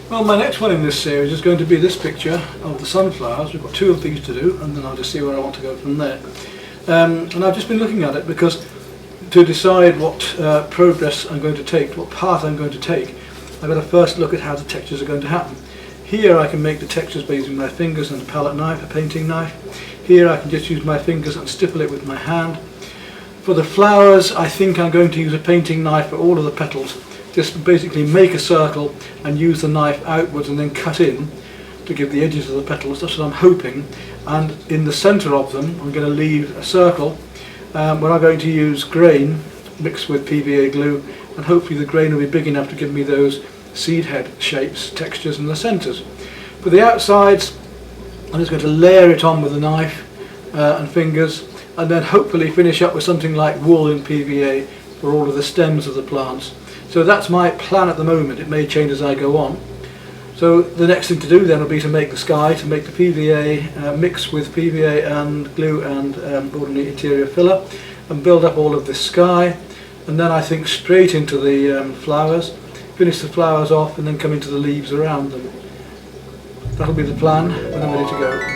Well, my next one in this series is going to be this picture of the sunflowers. We've got two of these to do, and then I'll just see where I want to go from there. And I've just been looking at it because to decide what progress I'm going to take, what path I'm going to take, I've got to first look at how the textures are going to happen. Here I can make the textures by using my fingers and a palette knife, a painting knife. Here I can just use my fingers and stipple it with my hand. For the flowers, I think I'm going to use a painting knife for all of the petals. Just basically make a circle and use the knife outwards and then cut in to give the edges of the petals. That's what I'm hoping. And in the centre of them I'm going to leave a circle where I'm going to use grain mixed with PVA glue, and hopefully the grain will be big enough to give me those seed head shapes, textures in the centres. For the outsides, I'm just going to layer it on with a knife and fingers, and then hopefully finish up with something like wool in PVA for all of the stems of the plants. So that's my plan at the moment. It may change as I go on. So the next thing to do then will be to make the sky, to make the PVA, mix with PVA and glue and ordinary interior filler, and build up all of this sky. And then I think straight into the flowers, finish the flowers off, and then come into the leaves around them. That'll be the plan when I'm ready to go.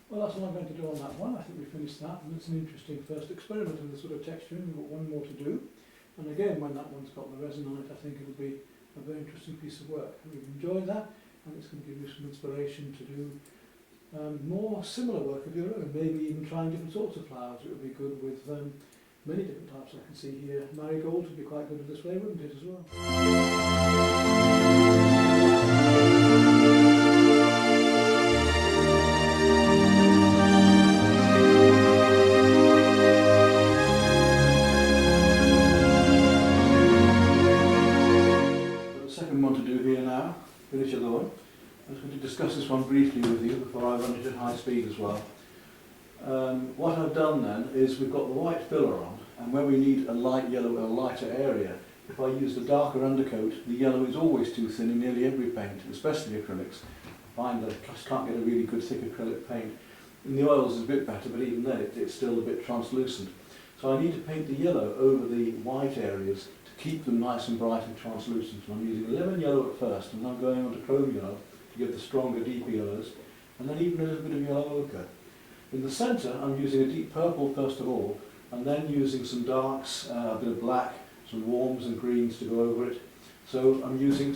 Well, that's all I'm going to do on that one. I think we finished that, and it's an interesting first experiment in the sort of texturing. We've got one more to do, and again, when that one's got the resin on it, I think it'll be a very interesting piece of work. We've enjoyed that, and it's going to give you some inspiration to do more similar work of your own, maybe even trying different sorts of flowers. It would be good with many different types. I can see here marigold would be quite good with this way, wouldn't it, as well? The second one to do here now, finish the other one. I'm just going to discuss this one briefly with you before I run it at high speed as well. What I've done then is we've got the white filler on, and where we need a light yellow or a lighter area, if I use the darker undercoat, the yellow is always too thin in nearly every paint, especially acrylics. I find that I just can't get a really good thick acrylic paint. In the oils it's a bit better, but even then it's still a bit translucent. So I need to paint the yellow over the white areas to keep them nice and bright and translucent. And I'm using lemon yellow at first, and I'm going on to chrome yellow to give the stronger, deeper yellows, and then even a little bit of yellow ochre. In the centre, I'm using a deep purple first of all, and then using some darks, a bit of black, some warms and greens to go over it. So I'm using,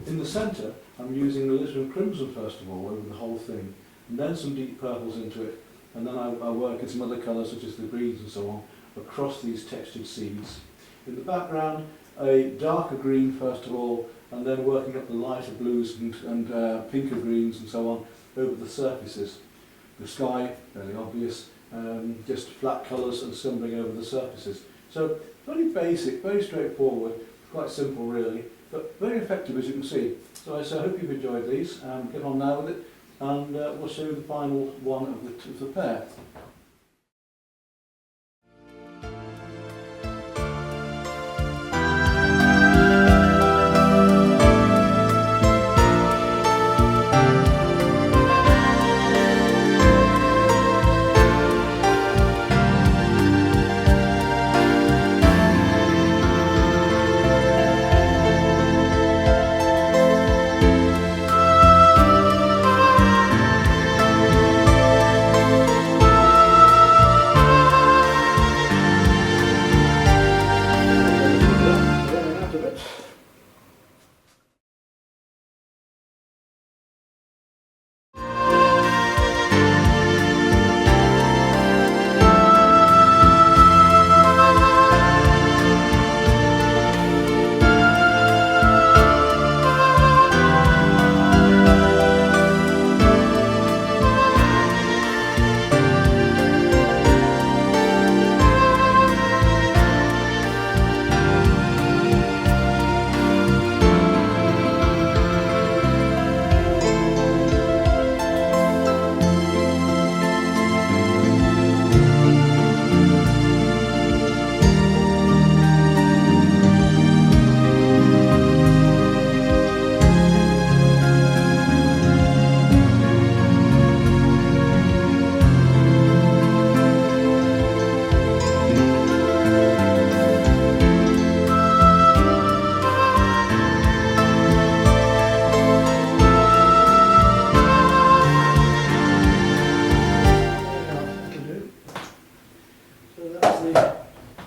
in the centre, I'm using a little crimson first of all over the whole thing, and then some deep purples into it, and then I work in some other colours such as the greens and so on across these textured seeds. In the background, a darker green first of all, and then working up the lighter blues and pinker greens and so on over the surfaces. The sky, fairly obvious, just flat colours and scumbling over the surfaces. So very basic, very straightforward, quite simple really, but very effective as you can see. So I hope you've enjoyed these. Get on now with it, and we'll show you the final one of the pair.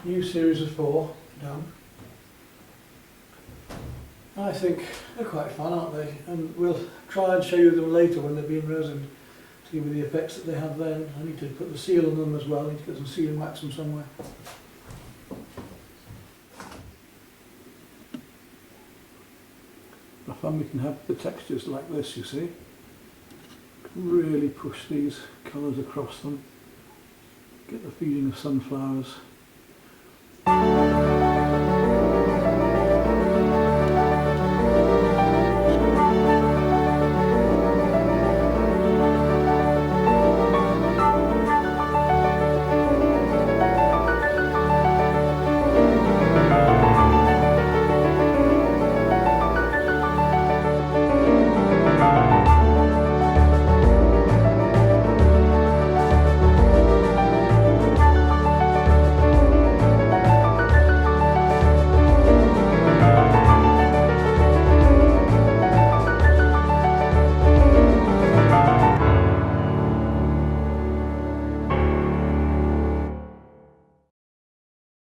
New series of 4 done. I think they're quite fun, aren't they? And we'll try and show you them later when they've been resined to give you the effects that they have then. I need to put the seal on them as well. I need to get some seal and wax them somewhere. I find we can have the textures like this, you see. Really push these colours across them. Get the feeling of sunflowers.